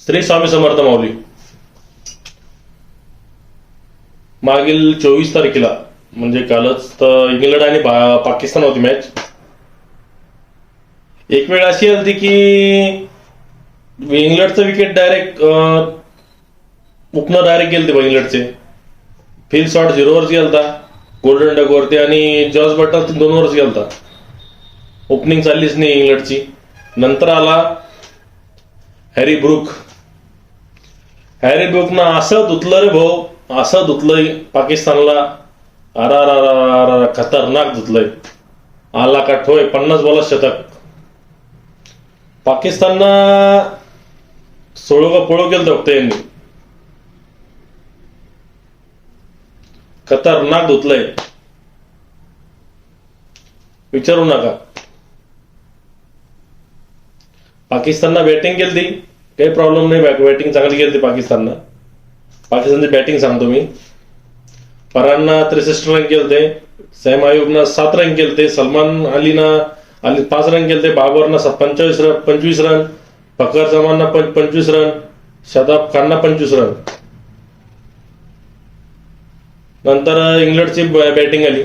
श्री स्वामी समर्थ माऊली. मागील 24 तारखेला म्हणजे कालच तर इंग्लंड आणि पाकिस्तान होती मॅच. एक वेळ अशी आली की इंग्लंडचं विकेट डायरेक्ट ओपनर डायरेक्ट गेलते इंग्लंडचे. फिल शॉट 0 वरच गेलता, गोल्डन डक वरती, आणि जॉर्ज बटलर 2 वरच गेलता. ओपनिंग चाललीच नाही इंग्लंडची. नंतर आला हॅरी ब्रुक. हॅरी ब्रुकनं असं धुतलं रे भाऊ, असं धुतलंय पाकिस्तानला. अरा खतरनाक धुतलंय. आला का ठोय 50 बॉलात शतक. पाकिस्ताननं सोळो का पळो केलं फक्त यांनी. खतरनाक धुतलंय, विचारू नका. पाकिस्ताननं बॅटिंग केली, काही प्रॉब्लेम नाही. बॅटिंग चांगली केली पाकिस्ताननं. पाकिस्तानची बॅटिंग सांगतो मी. फरहाननं 63 रन केलते, सैम अयूबनं 7 रन केलते, सलमान अलीनं 5 रन केलते, बाबरनं 25 रन, फकर जमाननं 25 रन, शादाब खाननं 25 रन. नंतर इंग्लंडची बॅटिंग आली.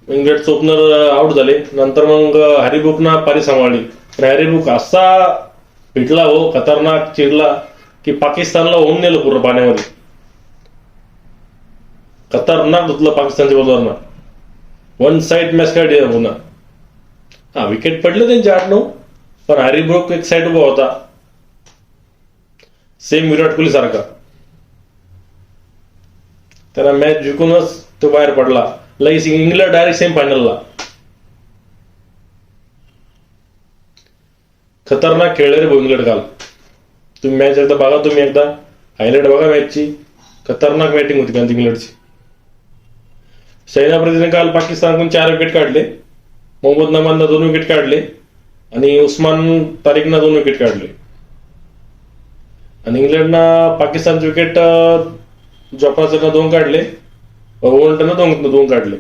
इंग्लंडचे ओपनर आउट झाले. नंतर मग हॅरी ब्रुकनं पारी सांभाळली. हॅरी ब्रुक असा पिटला हो, खतरनाक चिडला की पाकिस्तानला होऊन नेलं पूर्ण पाण्यामध्ये. खतरनाक धुतलं पाकिस्तानच्या बॉलरनं. 1 साइड मॅच काढली पुन्हा. हा, विकेट पडले त्यांचे 8-9, पण हॅरी ब्रुक एक साइड उभा होता, सेम विराट कोहली सारखा. त्याला मॅच जिंकूनच तो बाहेर पडला. लगेच इंग्लंड डायरेक्ट सेम फायनलला. खतरनाक खेळले रे भाऊ इंग्लंड काल. तुम्ही मॅच एकदा बघा, तुम्ही एकदा हायलाइट बघा मॅचची. खतरनाक बॅटिंग होती काल इंग्लंडची. शहीन आफ्रिदीने काल पाकिस्तानकडून 4 विकेट काढले. मोहम्मद नमाननं 2 विकेट काढले आणि उस्मान तारिकनं 2 विकेट काढले. आणि इंग्लंडनं पाकिस्तानचे विकेट जॉफ्रासनं 2 काढले, ओवंटनं 2 काढले.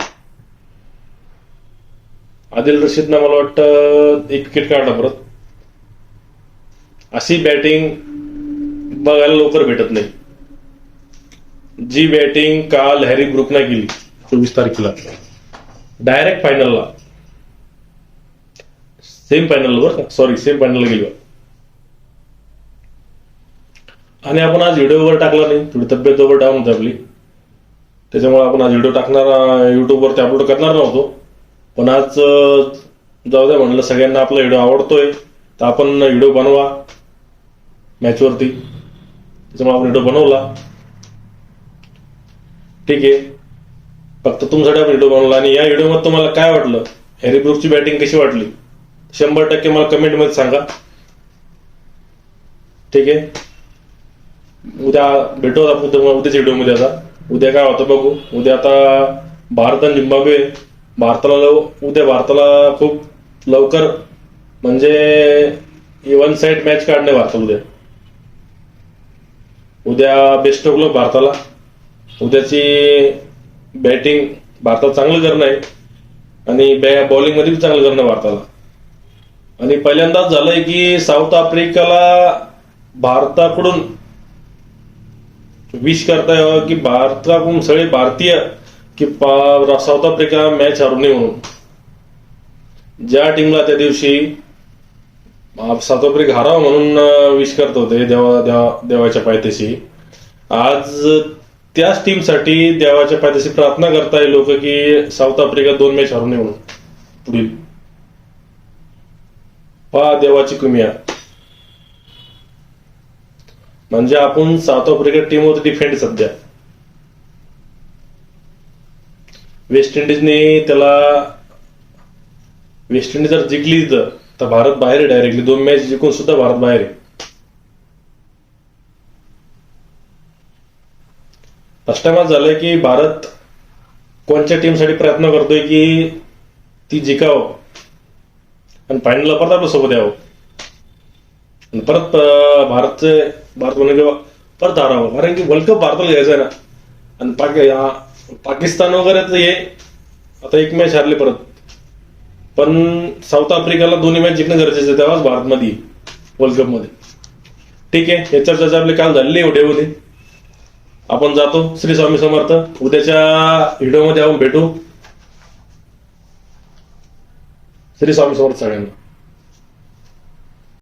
आदिल रशीदनं मला वाटतं 1 विकेट काढला परत. अशी बॅटिंग बघायला लवकर भेटत नाही. जी बॅटिंग काल हॅरी ब्रुकनं केली 24 तारखेला डायरेक्ट फायनलला, सेम फायनलला गेली. आणि आपण आज व्हिडिओ वर टाकला नाही, थोडी तब्येत ओव्हर डाऊन होती आपली, त्याच्यामुळे आपण आज व्हिडिओ टाकणार, युट्यूबवरती अपलोड करणार नव्हतो. पण आज जाऊ द्या म्हणलं, सगळ्यांना आपला व्हिडिओ आवडतोय तर आपण व्हिडिओ बनवा मॅचवरती. त्याच्यामुळे आपण व्हिडिओ बनवला. ठीक आहे, फक्त तुमच्यासाठी आपण व्हिडिओ बनवला. आणि या व्हिडिओमध्ये तुम्हाला काय वाटलं, हॅरी ब्रुकची बॅटिंग कशी वाटली, 100% मला कमेंटमध्ये सांगा. ठीक आहे, उद्या भेटू आपण उद्याच्या व्हिडिओमध्ये. आता उद्या काय होतं बघू. उद्या आता भारत आणि झिम्बाब्वे. भारताला खूप लवकर म्हणजे 1 साइड मॅच काढणे भारताला. उद्या बेस्ट ऑफ लक भारताला. उद्याची बॅटिंग भारतात चांगलं करणं आहे आणि बॉलिंग मध्ये बी चांगलं करणं भारताला. आणि पहिल्यांदाच झालंय की साऊथ आफ्रिकाला भारताकडून विश करताय की भारताकडून सगळे भारतीय की साऊथ आफ्रिका मॅच हरू नये म्हणून. ज्या टीमला त्या दिवशी साऊथ आफ्रिका हरावं म्हणून विश करत होते देवाच्या पायथ्याशी, आज त्याच टीमसाठी देवाच्या पायथ्याशी प्रार्थना करताय लोक की साऊथ आफ्रिका 2 मॅच हरू नये म्हणून पुढील. पहा देवाची कुमिया. म्हणजे आपण साऊथ आफ्रिका टीम होती डिफेंड सध्या. वेस्ट इंडिज जर जिंकली तर भारत बाहेर आहे डायरेक्टली. 2 मॅच जिंकून सुद्धा भारत बाहेर आहे. फर्स्ट टाइम आज झालंय की भारत कोणत्या टीमसाठी प्रयत्न करतोय की ती जिंकावं आणि फायनलला परत आपल्या सोबत यावं. आणि परत भारत म्हणजे परत हारावं. कारण की वर्ल्ड कप भारताला घ्यायचा आहे ना. आणि पाकिस्तान वगैरे तर हे आता 1 मॅच हारले परत, पण साऊथ आफ्रिकाला 2 मॅच जिंकणं गरजेचं आहे, तेव्हाच भारतमध्ये वर्ल्ड कप मध्ये. ठीक आहे, याच्या चर्चा आपली काल झालेली एवढे उद्या आपण जातो. श्री स्वामी समर्थ. उद्याच्या व्हिडिओमध्ये आपण भेटू. श्री स्वामी समर्थ सगळ्यांना.